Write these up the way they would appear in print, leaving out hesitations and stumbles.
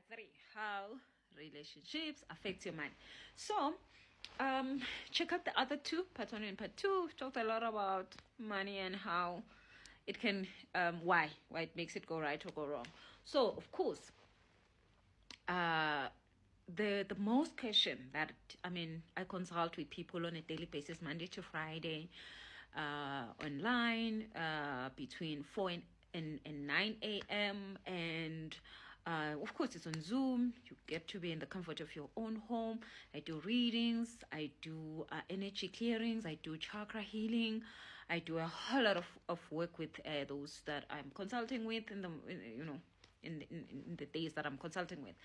Part 3, how relationships affect your mind. So, check out the other two, part 1 and part 2. We've talked a lot about money and how it can, why it makes it go right or go wrong. So, of course, the most question that I consult with people on a daily basis, Monday to Friday, online, between 4 and 9 a.m. and of course it's on Zoom. You get to be in the comfort of your own home. I do readings, I do energy clearings, I do chakra healing, I do a whole lot of work with those that I'm consulting with in the days that I'm consulting with.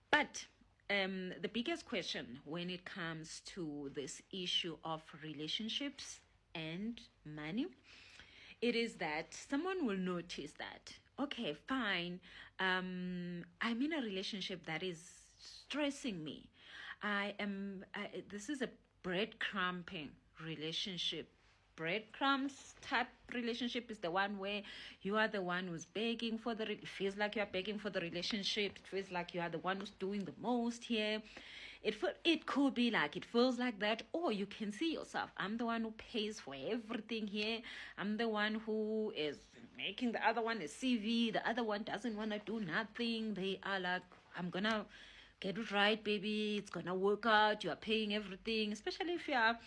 But the biggest question when it comes to this issue of relationships and money, it is that someone will notice that, okay, fine, I'm in a relationship that is stressing me. This is a breadcrumbing relationship. Breadcrumbs type relationship is the one where you are the one who's begging for it feels like you're begging for the relationship. It feels like you are the one who's doing the most here. It could be like, it feels like that, or you can see yourself, I'm the one who pays for everything here. I'm the one who is making the other one a CV. The other one doesn't want to do nothing. They are like, I'm gonna get it right, baby, it's gonna work out, you are paying everything. Especially if you are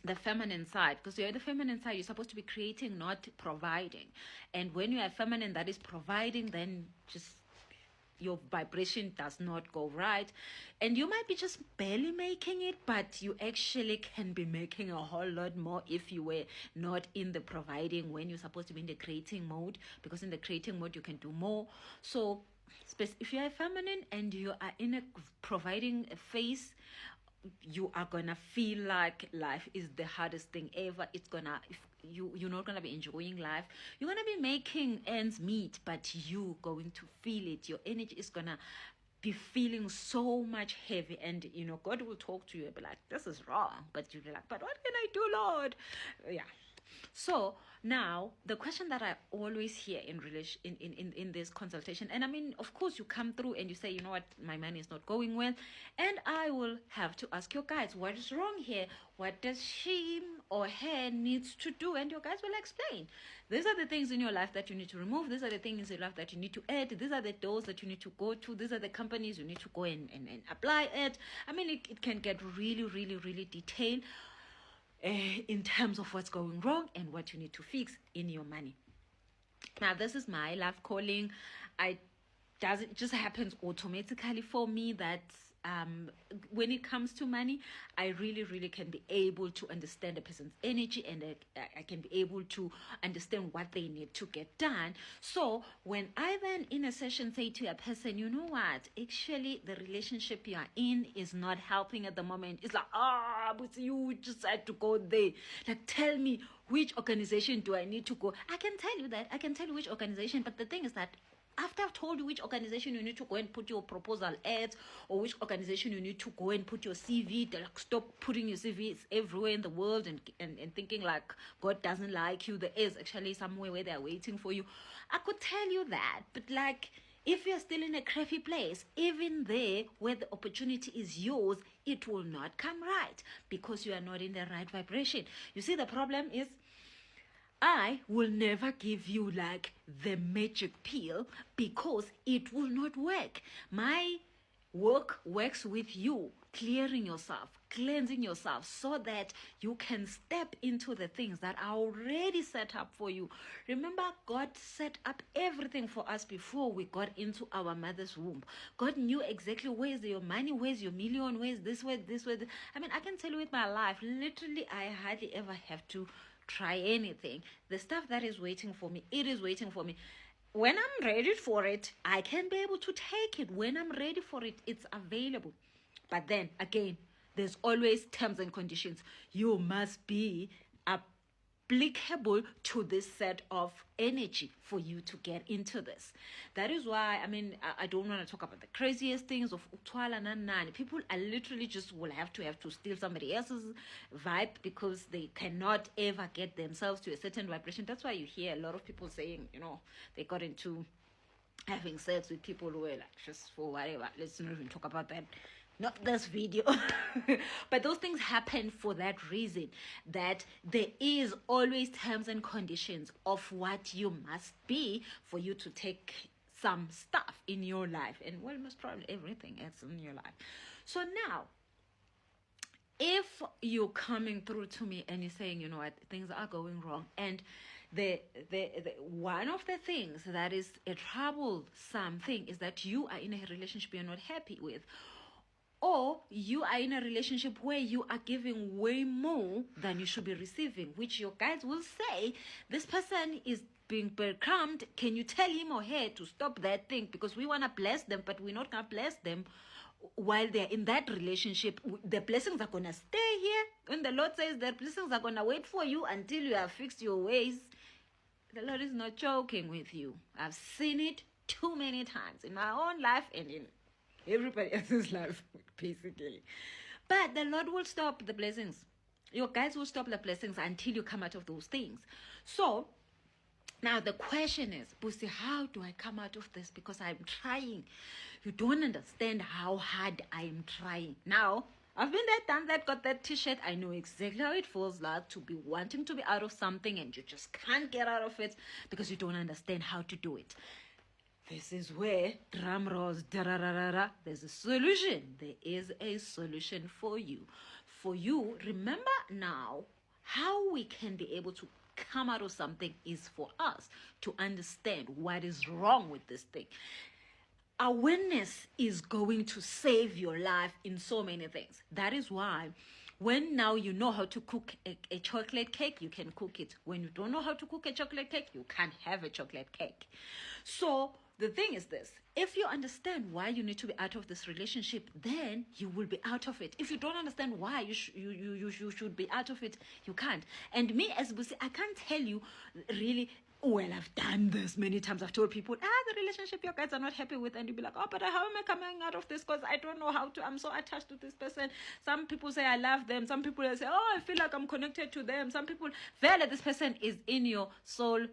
the feminine side, because you're the feminine side, you're supposed to be creating, not providing. And when you are feminine that is providing, then just your vibration does not go right, and you might be just barely making it, but you actually can be making a whole lot more if you were not in the providing, when you're supposed to be in the creating mode, because in the creating mode you can do more. So if you are feminine and you are in a providing phase, you are gonna feel like life is the hardest thing ever. You're not gonna be enjoying life. You're gonna be making ends meet, but you going to feel it. Your energy is gonna be feeling so much heavy, and God will talk to you and be like, this is wrong, but you'll be like, but what can I do, Lord? Yeah. So now the question that I always hear in relation in this consultation, and of course you come through and you say, you know what, my money is not going well, and I will have to ask your guides, what is wrong here? What does she or her needs to do? And your guides will explain. These are the things in your life that you need to remove. These are the things in your life that you need to add. These are the doors that you need to go to. These are the companies you need to go and apply at. It can get really, really, really detailed in terms of what's going wrong and what you need to fix in your money. Now, this is my life calling. It just happens automatically for me that when it comes to money, I really, really can be able to understand a person's energy, and I can be able to understand what they need to get done. So when I then in a session say to a person, you know what, actually the relationship you are in is not helping at the moment. It's like, but you just had to go there. Like, tell me, which organization do I need to go? I can tell you that. I can tell you which organization, but the thing is that after I've told you which organization you need to go and put your proposal ads, or which organization you need to go and put your CV, they're like, stop putting your CVs everywhere in the world and thinking like God doesn't like you. There is actually somewhere where they're waiting for you. I could tell you that, but like, if you're still in a crappy place, even there where the opportunity is yours, it will not come right because you are not in the right vibration. You see, the problem is, I will never give you like the magic pill because it will not work. My work works with you, clearing yourself, cleansing yourself, so that you can step into the things that are already set up for you. Remember, God set up everything for us before we got into our mother's womb. God knew exactly where's your money, where's your million, where's this way, this way. I can tell you with my life, literally, I hardly ever have to try anything. The stuff that is waiting for me, it is waiting for me. When I'm ready for it, I can be able to take it. When I'm ready for it, it's available. But then again, there's always terms and conditions. You must be applicable to this set of energy for you to get into this. That is why I don't want to talk about the craziest things of Utwala Nanani. People are literally just will have to steal somebody else's vibe because they cannot ever get themselves to a certain vibration. That's why you hear a lot of people saying, they got into having sex with people who were like just for whatever. Let's not even talk about that. Not this video. But those things happen for that reason, that there is always terms and conditions of what you must be for you to take some stuff in your life, and well, most probably everything else in your life. So now, if you're coming through to me and you're saying, you know what, things are going wrong, and the one of the things that is a troublesome thing is that you are in a relationship you're not happy with, or you are in a relationship where you are giving way more than you should be receiving, which your guides will say, this person is being breadcrumbed. Can you tell him or her to stop that thing? Because we want to bless them, but we're not going to bless them while they're in that relationship. The blessings are going to stay here. When the Lord says the blessings are going to wait for you until you have fixed your ways, the Lord is not joking with you. I've seen it too many times in my own life and in everybody else's life, basically. But the Lord will stop the blessings. Your guides will stop the blessings until you come out of those things. So now the question is, Busi, how do I come out of this? Because I'm trying. You don't understand how hard I'm trying. Now, I've been there, done that, got that t-shirt. I know exactly how it feels like to be wanting to be out of something and you just can't get out of it because you don't understand how to do it. This is where, drum rolls, there's a solution. There is a solution for you. For you, remember now, how we can be able to come out of something is for us to understand what is wrong with this thing. Awareness is going to save your life in so many things. That is why when now you know how to cook a chocolate cake, you can cook it. When you don't know how to cook a chocolate cake, you can't have a chocolate cake. So the thing is this, if you understand why you need to be out of this relationship, then you will be out of it. If you don't understand why you should be out of it, you can't. And me as Busi, I can't tell you really, well, I've done this many times. I've told people, the relationship your guys are not happy with, and you'll be like, oh, but how am I coming out of this? Because I don't know how to. I'm so attached to this person. Some people say I love them. Some people say, oh, I feel like I'm connected to them. Some people feel that this person is in your soul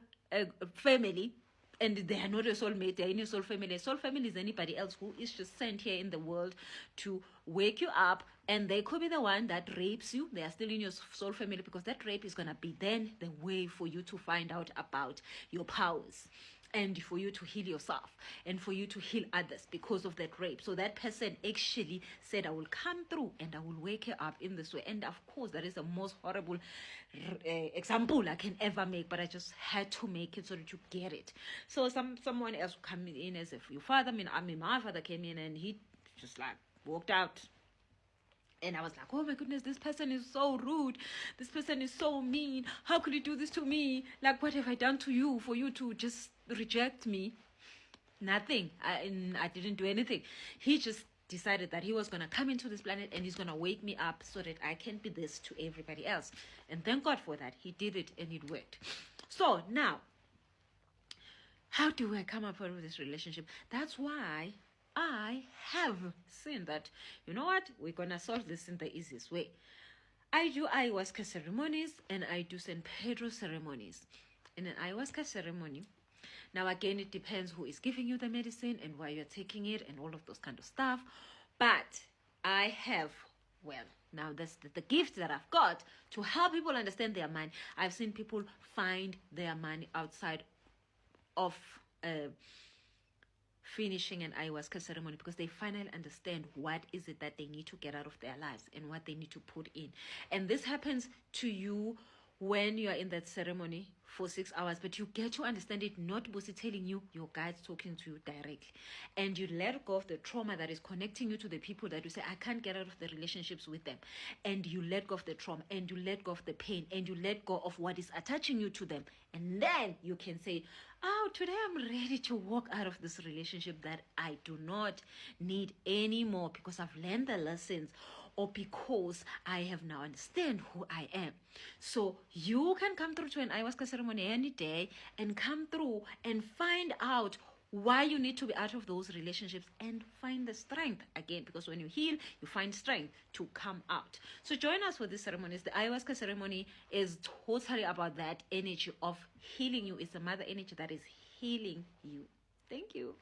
family, and they are not a soulmate. They are in your soul family. A soul family is anybody else who is just sent here in the world to wake you up, and they could be the one that rapes you. They are still in your soul family, because that rape is going to be then the way for you to find out about your powers, and for you to heal yourself, and for you to heal others because of that rape. So that person actually said, I will come through and I will wake you up in this way. And of course, that is the most horrible example I can ever make, but I just had to make it so that you get it. So someone else come in as if your father, my father came in and he just like walked out. And I was like, oh my goodness, this person is so rude. This person is so mean. How could you do this to me? Like, what have I done to you for you to just reject me? Nothing. I didn't do anything. He just decided that he was going to come into this planet and he's going to wake me up so that I can be this to everybody else. And thank God for that. He did it and it worked. So now, how do I come up with this relationship? That's why I have seen that, you know what, we're going to solve this in the easiest way. I do ayahuasca ceremonies and I do San Pedro ceremonies. In an ayahuasca ceremony, now again, it depends who is giving you the medicine and why you're taking it and all of those kind of stuff. But I have, well, now that's the gift that I've got to help people understand their mind. I've seen people find their mind outside of finishing an ayahuasca ceremony, because they finally understand what is it that they need to get out of their lives and what they need to put in. And this happens to you when you are in that ceremony for 6 hours, but you get to understand it, not Busi telling you, your guide's talking to you directly. And you let go of the trauma that is connecting you to the people that you say, I can't get out of the relationships with them. And you let go of the trauma, and you let go of the pain, and you let go of what is attaching you to them. And then you can say, oh, today I'm ready to walk out of this relationship that I do not need anymore, because I've learned the lessons, or because I have now understand who I am. So you can come through to an ayahuasca ceremony any day and come through and find out why you need to be out of those relationships and find the strength again, because when you heal, you find strength to come out. So join us for these ceremonies. The ayahuasca ceremony is totally about that energy of healing you. It's the mother energy that is healing you. Thank you.